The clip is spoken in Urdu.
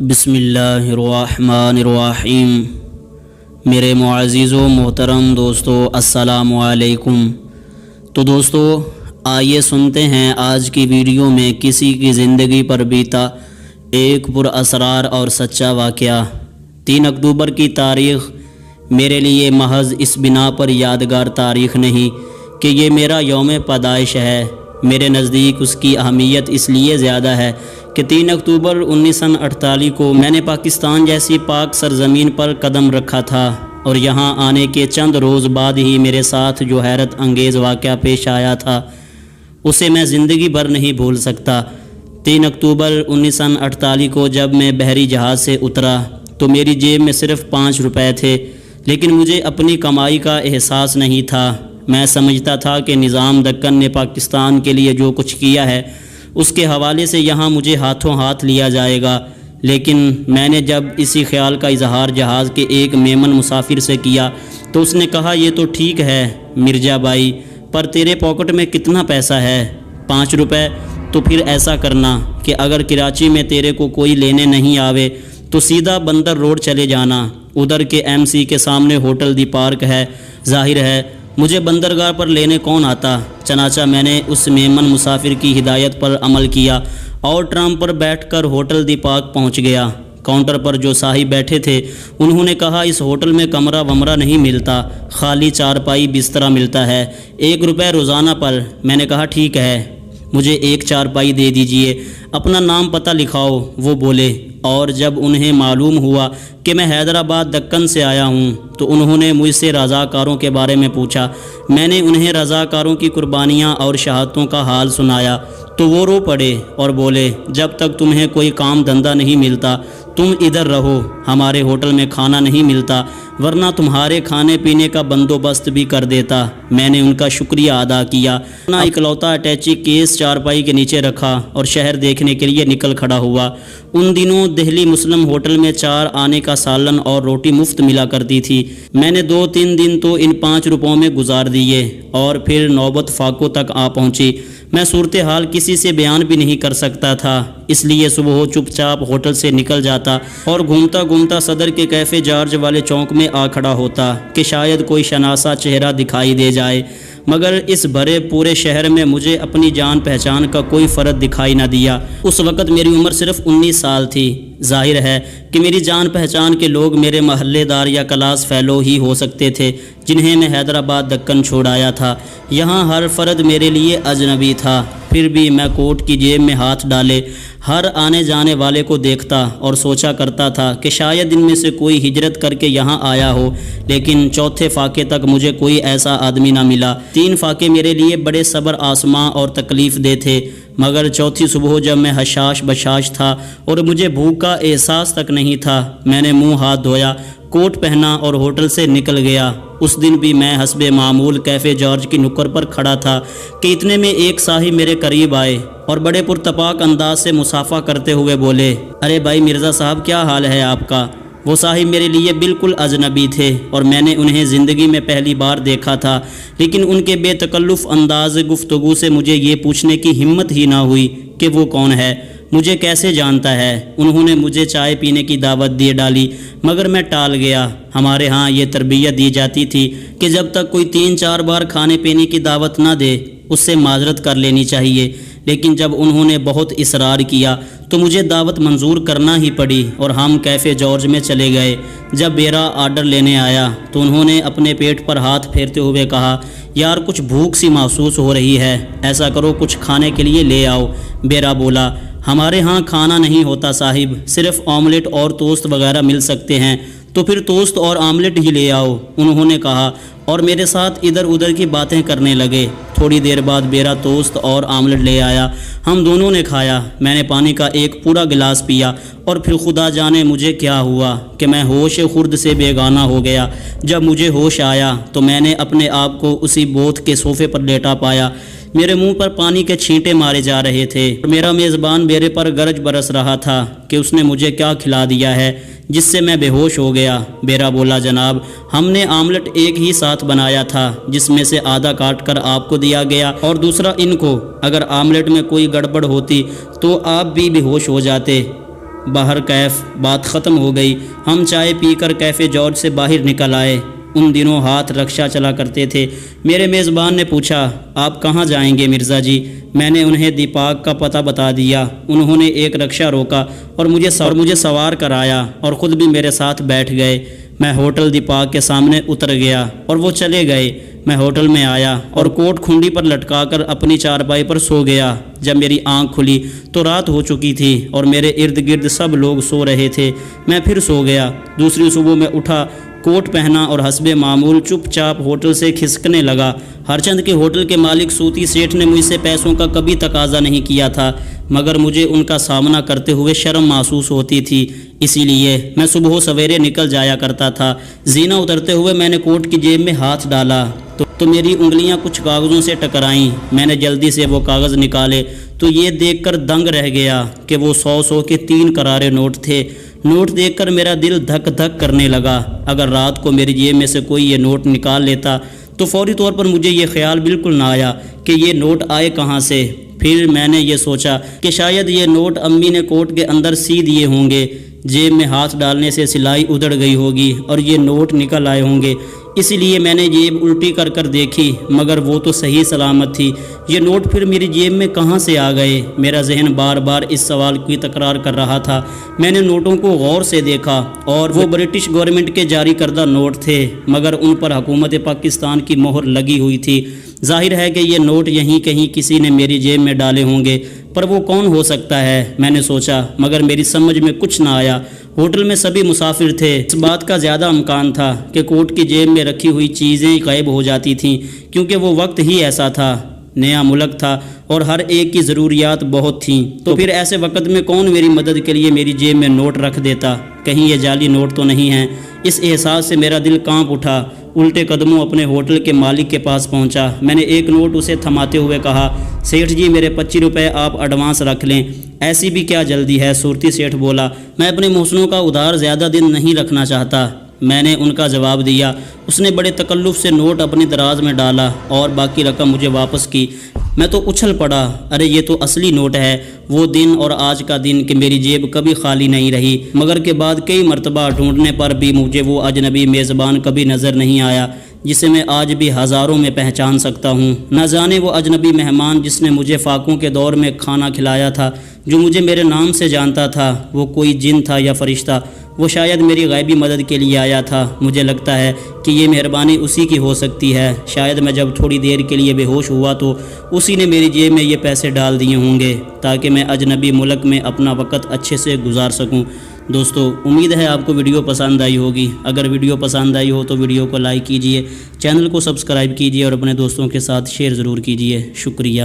بسم اللہ الرحمن الرحیم۔ میرے معزز و محترم دوستو، السلام علیکم۔ تو دوستو، آئیے سنتے ہیں آج کی ویڈیو میں کسی کی زندگی پر بیتا ایک پر اسرار اور سچا واقعہ۔ 3 اکتوبر کی تاریخ میرے لیے محض اس بنا پر یادگار تاریخ نہیں کہ یہ میرا یوم پیدائش ہے، میرے نزدیک اس کی اہمیت اس لیے زیادہ ہے کہ 3 اکتوبر 1948 کو میں نے پاکستان جیسی پاک سرزمین پر قدم رکھا تھا، اور یہاں آنے کے چند روز بعد ہی میرے ساتھ جو حیرت انگیز واقعہ پیش آیا تھا اسے میں زندگی بھر نہیں بھول سکتا۔ 3 اکتوبر 1948 کو جب میں بحری جہاز سے اترا تو میری جیب میں صرف 5 روپے تھے، لیکن مجھے اپنی کمائی کا احساس نہیں تھا۔ میں سمجھتا تھا کہ نظام دکن نے پاکستان کے لیے جو کچھ کیا ہے اس کے حوالے سے یہاں مجھے ہاتھوں ہاتھ لیا جائے گا، لیکن میں نے جب اسی خیال کا اظہار جہاز کے ایک میمن مسافر سے کیا تو اس نے کہا، یہ تو ٹھیک ہے مرزا بھائی، پر تیرے پاکٹ میں کتنا پیسہ ہے؟ 5 روپے؟ تو پھر ایسا کرنا کہ اگر کراچی میں تیرے کو کوئی لینے نہیں آوے تو سیدھا بندر روڈ چلے جانا، ادھر کے MC کے سامنے ہوٹل دی پارک ہے، ظاہر ہے مجھے بندرگاہ پر لینے کون آتا۔ چنانچہ میں نے اس میمن مسافر کی ہدایت پر عمل کیا اور ٹرام پر بیٹھ کر ہوٹل دی پارک پہنچ گیا۔ کاؤنٹر پر جو صاحب بیٹھے تھے انہوں نے کہا، اس ہوٹل میں کمرہ ومرہ نہیں ملتا، خالی چارپائی بسترا ملتا ہے، 1 روپے روزانہ پر۔ میں نے کہا ٹھیک ہے، مجھے 1 چارپائی دے دیجئے، اپنا نام پتہ لکھاؤ۔ وہ بولے، اور جب انہیں معلوم ہوا کہ میں حیدرآباد دکن سے آیا ہوں تو انہوں نے مجھ سے رضاکاروں کے بارے میں پوچھا۔ میں نے انہیں رضاکاروں کی قربانیاں اور شہادتوں کا حال سنایا تو وہ رو پڑے اور بولے، جب تک تمہیں کوئی کام دھندا نہیں ملتا تم ادھر رہو، ہمارے ہوٹل میں کھانا نہیں ملتا ورنہ تمہارے کھانے پینے کا بندوبست بھی کر دیتا۔ میں نے ان کا شکریہ ادا کیا، اپنا اکلوتا اٹیچی کیس چارپائی کے نیچے رکھا اور شہر دیکھنے کے لیے نکل کھڑا ہوا۔ ان دنوں دہلی مسلم ہوٹل میں 4 آنے کا سالن اور روٹی مفت ملا کرتی تھی۔ میں نے 2-3 دن تو ان 5 روپوں میں گزار دیے اور پھر نوبت فاقوں تک آ پہنچی۔ میں صورتحال کسی سے بیان بھی نہیں کر سکتا تھا، اس لیے صبح چپ چاپ ہوٹل سے نکل جاتا اور گھومتا گھومتا صدر کے کیفے جارج والے چوک میں آ کھڑا ہوتا کہ شاید کوئی شناسا چہرہ دکھائی دے جائے، مگر اس بھرے پورے شہر میں مجھے اپنی جان پہچان کا کوئی فرد دکھائی نہ دیا۔ اس وقت میری عمر صرف 19 سال تھی۔ ظاہر ہے کہ میری جان پہچان کے لوگ میرے محلے دار یا کلاس فیلو ہی ہو سکتے تھے جنہیں میں حیدرآباد دکن چھوڑایا تھا۔ یہاں ہر فرد میرے لیے اجنبی تھا، پھر بھی میں کوٹ کی جیب میں ہاتھ ڈالے ہر آنے جانے والے کو دیکھتا اور سوچا کرتا تھا کہ شاید ان میں سے کوئی ہجرت کر کے یہاں آیا ہو، لیکن چوتھے فاقے تک مجھے کوئی ایسا آدمی نہ ملا۔ 3 فاقے میرے لیے بڑے صبر آسماں اور تکلیف دہ تھے، مگر چوتھی صبح جب میں حشاش بشاش تھا اور مجھے بھوک کا احساس تک نہیں تھا، میں نے منہ ہاتھ دھویا، کوٹ پہنا اور ہوٹل سے نکل گیا۔ اس دن بھی میں حسب معمول کیفے جارج کی نکڑ پر کھڑا تھا کہ اتنے میں ایک صاحب میرے قریب آئے اور بڑے پرتپاک انداز سے مصافحہ کرتے ہوئے بولے، ارے بھائی مرزا صاحب، کیا حال ہے آپ کا؟ وہ صاحب میرے لیے بالکل اجنبی تھے اور میں نے انہیں زندگی میں پہلی بار دیکھا تھا، لیکن ان کے بے تکلف انداز گفتگو سے مجھے یہ پوچھنے کی ہمت ہی نہ ہوئی کہ وہ کون ہے، مجھے کیسے جانتا ہے۔ انہوں نے مجھے چائے پینے کی دعوت دے ڈالی، مگر میں ٹال گیا۔ ہمارے ہاں یہ تربیت دی جاتی تھی کہ جب تک کوئی 3-4 بار کھانے پینے کی دعوت نہ دے اس سے معذرت کر لینی چاہیے، لیکن جب انہوں نے بہت اصرار کیا تو مجھے دعوت منظور کرنا ہی پڑی اور ہم کیفے جارج میں چلے گئے۔ جب میرا آرڈر لینے آیا تو انہوں نے اپنے پیٹ پر ہاتھ پھیرتے ہوئے کہا، یار کچھ بھوک سی محسوس ہو رہی ہے، ایسا کرو کچھ کھانے کے لیے لے آؤ۔ بیرا بولا، ہمارے ہاں کھانا نہیں ہوتا صاحب، صرف آملیٹ اور ٹوسٹ وغیرہ مل سکتے ہیں، تو پھر ٹوسٹ اور آملیٹ ہی لے آؤ، انہوں نے کہا اور میرے ساتھ ادھر ادھر کی باتیں کرنے لگے۔ تھوڑی دیر بعد بیرا ٹوسٹ اور آملیٹ لے آیا، ہم دونوں نے کھایا۔ میں نے پانی کا ایک پورا گلاس پیا اور پھر خدا جانے مجھے کیا ہوا کہ میں ہوش خرد سے بیگانہ ہو گیا۔ جب مجھے ہوش آیا تو میں نے اپنے آپ کو اسی بوت کے صوفے پر لیٹا پایا۔ میرے منہ پر پانی کے چھینٹے مارے جا رہے تھے۔ میرا میزبان میرے پر گرج برس رہا تھا کہ اس نے مجھے کیا کھلا دیا ہے جس سے میں بے ہوش ہو گیا۔ بیرا بولا، جناب ہم نے آملیٹ ایک ہی ساتھ بنایا تھا جس میں سے آدھا کاٹ کر آپ کو دیا گیا اور دوسرا ان کو۔ اگر آملیٹ میں کوئی گڑبڑ ہوتی تو آپ بھی بے ہوش ہو جاتے۔ باہر کیف بات ختم ہو گئی۔ ہم چائے پی کر کیفے جارج سے باہر نکل آئے۔ ان دنوں ہاتھ رکشہ چلا کرتے تھے۔ میرے میزبان نے پوچھا، آپ کہاں جائیں گے مرزا جی؟ میں نے انہیں دی پارک کا پتہ بتا دیا۔ انہوں نے ایک رکشہ روکا اور مجھے سوار کرایا اور خود بھی میرے ساتھ بیٹھ گئے۔ میں ہوٹل دی پارک کے سامنے اتر گیا اور وہ چلے گئے۔ میں ہوٹل میں آیا اور کوٹ کھنڈی پر لٹکا کر اپنی چارپائی پر سو گیا۔ جب میری آنکھ کھلی تو رات ہو چکی تھی اور میرے ارد گرد سب لوگ سو رہے تھے۔ میں پھر سو گیا۔ دوسری صبح میں اٹھا، کوٹ پہنا اور حسب معمول چپ چاپ ہوٹل سے کھسکنے لگا۔ ہرچند کے ہوٹل کے مالک سوتی سیٹھ نے مجھ سے پیسوں کا کبھی تقاضا نہیں کیا تھا، مگر مجھے ان کا سامنا کرتے ہوئے شرم محسوس ہوتی تھی، اسی لیے میں صبح سویرے نکل جایا کرتا تھا۔ زینہ اترتے ہوئے میں نے کوٹ کی جیب میں ہاتھ ڈالا تو میری انگلیاں کچھ کاغذوں سے ٹکرائیں۔ میں نے جلدی سے وہ کاغذ نکالے تو یہ دیکھ کر دنگ رہ گیا کہ وہ 100 کے 3 کرارے نوٹ تھے۔ نوٹ دیکھ کر میرا دل دھک دھک کرنے لگا۔ اگر رات کو میری جیب میں سے کوئی یہ نوٹ نکال لیتا تو فوری طور پر مجھے یہ خیال بالکل نہ آیا کہ یہ نوٹ آئے کہاں سے۔ پھر میں نے یہ سوچا کہ شاید یہ نوٹ امی نے کوٹ کے اندر سی دیے ہوں گے، جیب میں ہاتھ ڈالنے سے سلائی ادھڑ گئی ہوگی اور یہ نوٹ نکل آئے ہوں گے، اسی لیے میں نے جیب الٹی کر کر دیکھی، مگر وہ تو صحیح سلامت تھی۔ یہ نوٹ پھر میری جیب میں کہاں سے آ گئے؟ میرا ذہن بار بار اس سوال کی تکرار کر رہا تھا۔ میں نے نوٹوں کو غور سے دیکھا اور وہ برٹش گورنمنٹ کے جاری کردہ نوٹ تھے، مگر ان پر حکومت پاکستان کی مہر لگی ہوئی تھی۔ ظاہر ہے کہ یہ نوٹ یہیں کہیں کسی نے میری جیب میں ڈالے ہوں گے، پر وہ کون ہو سکتا ہے؟ میں نے سوچا، مگر میری سمجھ میں کچھ نہ آیا۔ ہوٹل میں سبھی مسافر تھے۔ اس بات کا زیادہ امکان تھا کہ کوٹ کی جیب میں رکھی ہوئی چیزیں غائب ہو جاتی تھیں، کیونکہ وہ وقت ہی ایسا تھا، نیا ملک تھا اور ہر ایک کی ضروریات بہت تھیں۔ تو پھر ایسے وقت میں کون میری مدد کے لیے میری جیب میں نوٹ رکھ دیتا؟ کہیں یہ جعلی نوٹ تو نہیں ہیں؟ اس احساس سے میرا دل کانپ اٹھا۔ الٹے قدموں اپنے ہوٹل کے مالک کے پاس پہنچا۔ میں نے ایک نوٹ اسے تھماتے ہوئے کہا، سیٹھ جی میرے 25 روپے آپ ایڈوانس رکھ لیں۔ ایسی بھی کیا جلدی ہے؟ صورتی سیٹھ بولا۔ میں اپنے محسنوں کا ادھار زیادہ دن نہیں رکھنا چاہتا، میں نے ان کا جواب دیا۔ اس نے بڑے تکلف سے نوٹ اپنی دراز میں ڈالا اور باقی رقم مجھے واپس کی۔ میں تو اچھل پڑا، ارے یہ تو اصلی نوٹ ہے۔ وہ دن اور آج کا دن کہ میری جیب کبھی خالی نہیں رہی، مگر کے بعد کئی مرتبہ ڈھونڈنے پر بھی مجھے وہ اجنبی میزبان کبھی نظر نہیں آیا جسے میں آج بھی ہزاروں میں پہچان سکتا ہوں۔ نہ جانے وہ اجنبی مہمان جس نے مجھے فاقوں کے دور میں کھانا کھلایا تھا، جو مجھے میرے نام سے جانتا تھا، وہ کوئی جن تھا یا فرشتہ، وہ شاید میری غیبی مدد کے لیے آیا تھا۔ مجھے لگتا ہے کہ یہ مہربانی اسی کی ہو سکتی ہے۔ شاید میں جب تھوڑی دیر کے لیے بے ہوش ہوا تو اسی نے میری جیب میں یہ پیسے ڈال دیے ہوں گے تاکہ میں اجنبی ملک میں اپنا وقت اچھے سے گزار سکوں۔ دوستو، امید ہے آپ کو ویڈیو پسند آئی ہوگی۔ اگر ویڈیو پسند آئی ہو تو ویڈیو کو لائک کیجئے، چینل کو سبسکرائب کیجئے اور اپنے دوستوں کے ساتھ شیئر ضرور کیجئے۔ شکریہ۔